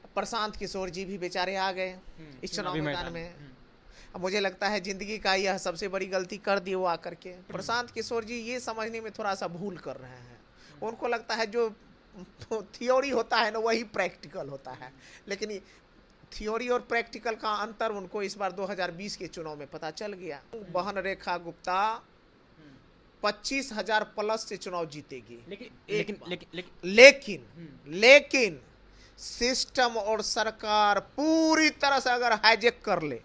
प्रशांत किशोर जी भी बेचारे आ गए इस चुनाव चुनावी मैदान में। में। अब मुझे लगता है जिंदगी का यह सबसे बड़ी गलती कर दी वो आकर के। प्रशांत किशोर जी ये समझने में थोड़ा सा भूल कर रहे हैं। उनको लगता है जो थियोरी होता है ना वही प्रैक्टिकल होता है, लेकिन थियोरी और प्रैक्टिकल का अंतर उनको इस बार 2020 के चुनाव में पता चल गया। बहन रेखा गुप्ता 25,000 प्लस से चुनाव जीतेगी। लेकिन एक लेकिन बार। लेकिन लेकिन लेकिन सिस्टम और सरकार पूरी तरह से अगर हाईजेक कर ले,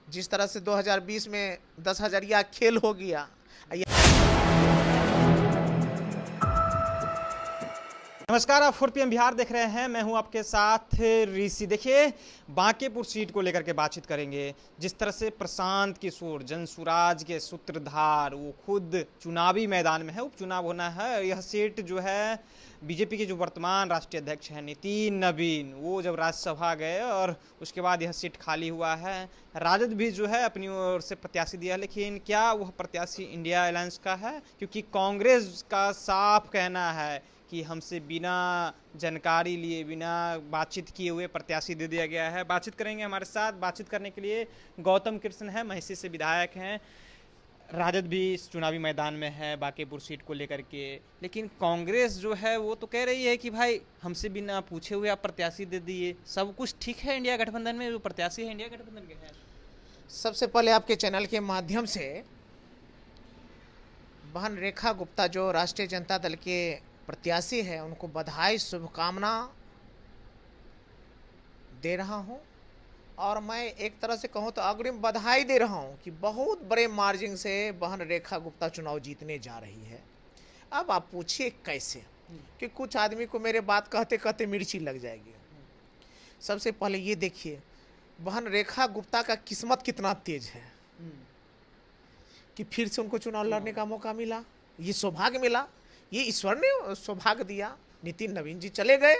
जिस तरह से 2020 में 10,000 खेल हो गया। नमस्कार, आप 4PM बिहार देख रहे हैं। मैं हूं आपके साथ ऋषि। देखिए, बांकेपुर सीट को लेकर के बातचीत करेंगे। जिस तरह से प्रशांत किशोर जनसुराज के सूत्रधार वो खुद चुनावी मैदान में है, उपचुनाव होना है। यह सीट जो है बीजेपी के जो वर्तमान राष्ट्रीय अध्यक्ष हैं नितिन नवीन, वो जब राज्यसभा गए और उसके बाद यह सीट खाली हुआ है। राजद भी जो है अपनी ओर से प्रत्याशी दिया, लेकिन क्या वह प्रत्याशी इंडिया अलायंस का है? क्योंकि कांग्रेस का साफ कहना है कि हमसे बिना जानकारी लिए, बिना बातचीत किए हुए प्रत्याशी दे दिया गया है। बातचीत करेंगे। हमारे साथ बातचीत करने के लिए गौतम कृष्ण है, महिषी से विधायक हैं। राजद भी इस चुनावी मैदान में है बांकेपुर सीट को लेकर के। लेकिन कांग्रेस जो है वो तो कह रही है कि भाई हमसे बिना पूछे हुए आप प्रत्याशी दे दिए। सब कुछ ठीक है इंडिया गठबंधन में, जो प्रत्याशी है इंडिया गठबंधन के हैं। सबसे पहले आपके चैनल के माध्यम से बहन रेखा गुप्ता जो राष्ट्रीय जनता दल के प्रत्याशी है उनको बधाई, शुभकामना दे रहा हूं। और मैं एक तरह से कहूं तो अग्रिम बधाई दे रहा हूं कि बहुत बड़े मार्जिन से बहन रेखा गुप्ता चुनाव जीतने जा रही है। अब आप पूछिए कैसे, कि कुछ आदमी को मेरे बात कहते कहते मिर्ची लग जाएगी। सबसे पहले ये देखिए, बहन रेखा गुप्ता का किस्मत कितना तेज है कि फिर से उनको चुनाव लड़ने का मौका मिला। ये सौभाग्य मिला, ये ईश्वर ने सौभाग्य दिया। नितिन नवीन जी चले गए,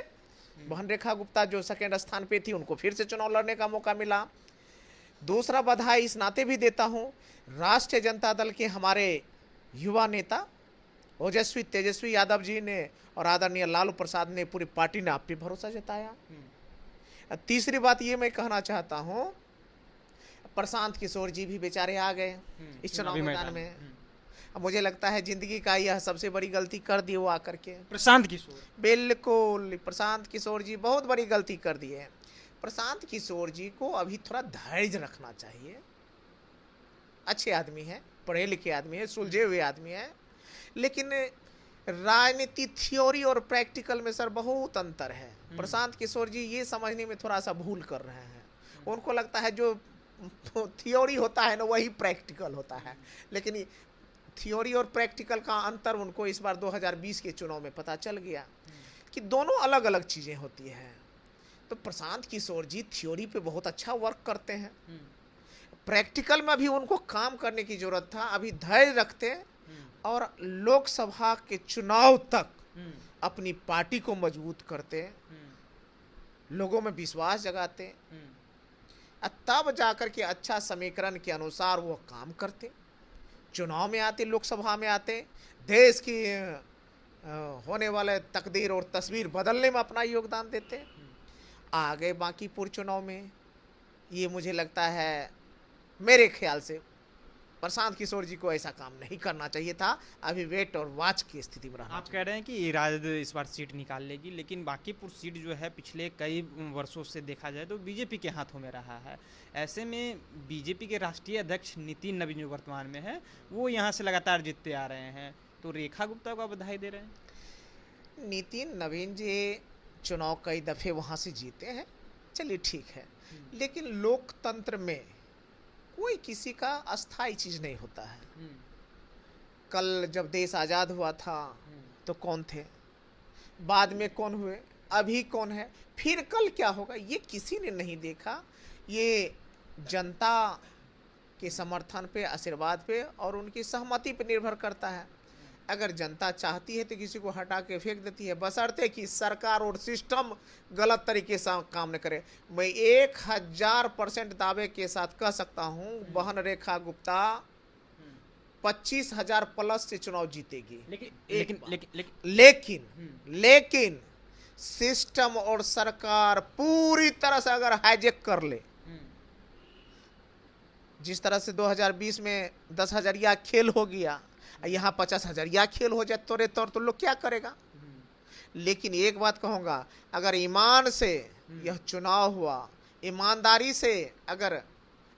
बहन रेखा गुप्ता जो सेकेंड स्थान पे थी उनको फिर से चुनाव लड़ने का मौका मिला। दूसरा बधाई इस नाते भी देता हूं, राष्ट्रीय जनता दल के हमारे युवा नेता ओजस्वी तेजस्वी यादव जी ने और आदरणीय लालू प्रसाद ने, पूरी पार्टी ने आप पे भरोसा जताया। तीसरी बात ये मैं कहना चाहता हूं, प्रशांत किशोर जी भी बेचारे आ गए इस चुनाव मैदान में। अब मुझे लगता है जिंदगी का यह सबसे बड़ी गलती कर दी वो आकर के। प्रशांत किशोर, बिल्कुल प्रशांत किशोर जी बहुत बड़ी गलती कर दी है। प्रशांत किशोर जी को अभी थोड़ा धैर्य रखना चाहिए। अच्छे आदमी हैं, पढ़े लिखे आदमी हैं, सुलझे हुए आदमी हैं, लेकिन राजनीति थ्योरी और प्रैक्टिकल में सर बहुत अंतर है। प्रशांत किशोर जी ये समझने में थोड़ा सा भूल कर रहे हैं। उनको लगता है जो थ्योरी होता है ना वही प्रैक्टिकल होता है, लेकिन थियोरी और प्रैक्टिकल का अंतर उनको इस बार 2020 के चुनाव में पता चल गया कि दोनों अलग अलग चीज़ें होती हैं। तो प्रशांत किशोर जी थ्योरी पे बहुत अच्छा वर्क करते हैं, प्रैक्टिकल में भी उनको काम करने की जरूरत था। अभी धैर्य रखते और लोकसभा के चुनाव तक अपनी पार्टी को मजबूत करते, लोगों में विश्वास जगाते, तब जाकर के अच्छा समीकरण के अनुसार वो काम करते, चुनाव में आते, लोकसभा में आते, देश की होने वाले तकदीर और तस्वीर बदलने में अपना योगदान देते। आ गए बांकीपुर चुनाव में, ये मुझे लगता है मेरे ख्याल से प्रशांत किशोर जी को ऐसा काम नहीं करना चाहिए था। अभी वेट और वॉच की स्थिति में रहना आप कह रहे हैं कि राजद इस बार सीट निकाल लेगी, लेकिन बांकीपुर सीट जो है पिछले कई वर्षों से देखा जाए तो बीजेपी के हाथों में रहा है। ऐसे में बीजेपी के राष्ट्रीय अध्यक्ष नितिन नवीन जो वर्तमान में है वो यहाँ से लगातार जीतते आ रहे हैं, तो रेखा गुप्ता को बधाई दे रहे हैं। नितिन नवीन जी चुनाव कई दफ़े वहाँ से जीते हैं, चलिए ठीक है, लेकिन लोकतंत्र में कोई किसी का अस्थाई चीज़ नहीं होता है। कल जब देश आज़ाद हुआ था तो कौन थे, बाद में कौन हुए, अभी कौन है, फिर कल क्या होगा ये किसी ने नहीं देखा। ये जनता के समर्थन पे, आशीर्वाद पे और उनकी सहमति पे निर्भर करता है। अगर जनता चाहती है तो किसी को हटा के फेंक देती है, बशर्ते कि सरकार और सिस्टम गलत तरीके से काम न करे। मैं 1000% दावे के साथ कह सकता हूँ बहन रेखा गुप्ता 25,000 प्लस से चुनाव जीतेगी। लेकिन लेकिन लेकिन लेकिन लेकिन सिस्टम और सरकार पूरी तरह से अगर हाईजेक कर ले, जिस तरह से 2020 में 10,000 खेल हो गया, यहाँ 50,000 खेल हो जाए तोरे तौर तो लोग क्या करेगा। लेकिन एक बात कहूँगा, अगर ईमान से यह चुनाव हुआ, ईमानदारी से अगर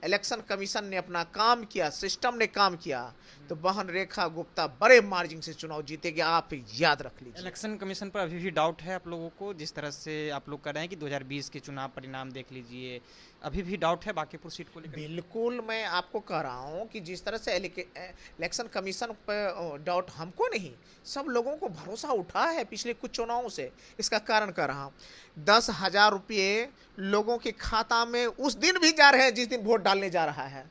इलेक्शन कमीशन ने अपना काम किया, सिस्टम ने काम किया, तो बहन रेखा गुप्ता बड़े मार्जिन से चुनाव जीतेगी, आप याद रख लीजिए। इलेक्शन कमीशन पर अभी भी डाउट है आप लोगों को, जिस तरह से आप लोग कह रहे हैं कि 2020 के चुनाव परिणाम देख लीजिए, अभी भी डाउट है बांकीपुर सीट को लेकर? बिल्कुल, मैं आपको कह रहा हूँ कि जिस तरह से इलेक्शन कमीशन पर डाउट हमको नहीं, सब लोगों को भरोसा उठा है पिछले कुछ चुनावों से। इसका कारण कह रहा हूँ, 10,000 रुपये लोगों के खाता में उस दिन भी जा रहे हैं जिस दिन वोट डालने जा रहा है।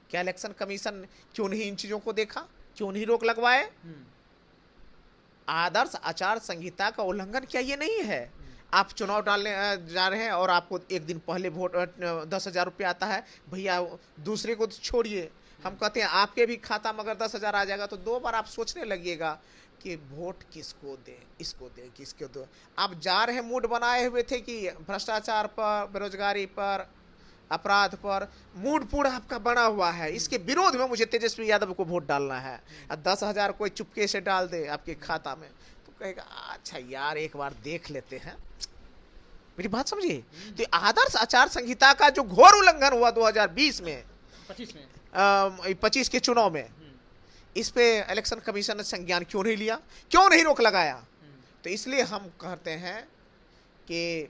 क्या इलेक्शन कमीशन क्यों नहीं इन चीजों को देखा, क्यों नहीं रोक लगवाए? आदर्श आचार संहिता का उल्लंघन क्या ये नहीं है? आप चुनाव डालने जा रहे हैं और आपको एक दिन पहले वोट 10,000 रुपये आता है, भैया दूसरे को छोड़िए, हम कहते हैं आपके भी खाता में अगर 10,000 आ जाएगा तो 2 बार आप सोचने लगिएगा कि वोट किसको दें, इसको दें, किसको दो। आप जा रहे मूड बनाए हुए थे कि भ्रष्टाचार पर, बेरोजगारी पर, अपराध पर मूड पूरा आपका बना हुआ है, इसके विरोध में मुझे तेजस्वी यादव को वोट डालना है। 10,000 कोई चुपके से डाल दे आपके खाता में तो कहेगा अच्छा यार एक बार देख लेते हैं। मेरी बात समझिए। तो आदर्श आचार संहिता का जो घोर उल्लंघन हुआ 2020 में, 25 के चुनाव में, इस पे इलेक्शन कमीशन ने संज्ञान क्यों नहीं लिया, क्यों नहीं रोक लगाया? तो इसलिए हम कहते हैं कि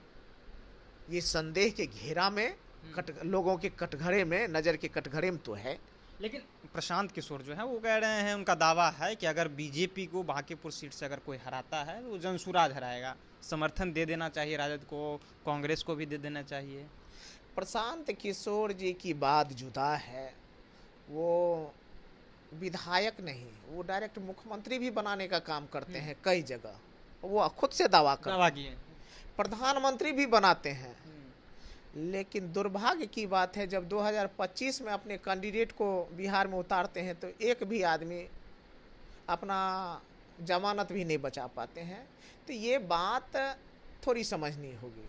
ये संदेह के घेरा में, लोगों के कटघरे में, नजर के कटघरे में तो है। लेकिन प्रशांत किशोर जो है वो कह रहे हैं, उनका दावा है कि अगर बीजेपी को बांकीपुर सीट से अगर कोई हराता है तो जनसुराज हराएगा। समर्थन दे देना चाहिए राजद को, कांग्रेस को भी दे देना चाहिए। प्रशांत किशोर जी की बात जुदा है, वो विधायक नहीं, वो डायरेक्ट मुख्यमंत्री भी बनाने का काम करते हैं कई जगह, वो खुद से दावा किए, प्रधानमंत्री भी बनाते हैं। लेकिन दुर्भाग्य की बात है, जब 2025 में अपने कैंडिडेट को बिहार में उतारते हैं तो एक भी आदमी अपना जमानत भी नहीं बचा पाते हैं। तो ये बात थोड़ी समझनी होगी,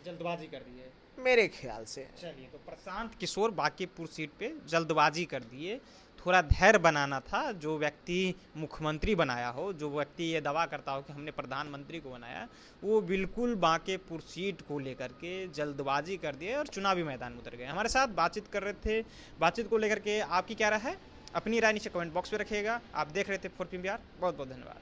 जल्दबाजी कर दी है मेरे ख्याल से। चलिए, तो प्रशांत किशोर बांकीपुर सीट पे जल्दबाजी कर दिए, थोड़ा धैर्य बनाना था। जो व्यक्ति मुख्यमंत्री बनाया हो, जो व्यक्ति ये दावा करता हो कि हमने प्रधानमंत्री को बनाया, वो बिल्कुल बांकीपुर सीट को लेकर के जल्दबाजी कर दिए और चुनावी मैदान में उतर गए। हमारे साथ बातचीत कर रहे थे, बातचीत को लेकर के आपकी क्या राय है, अपनी राय नीचे कमेंट बॉक्स में रखिएगा। आप देख रहे थे 4PM बिहार, बहुत बहुत धन्यवाद।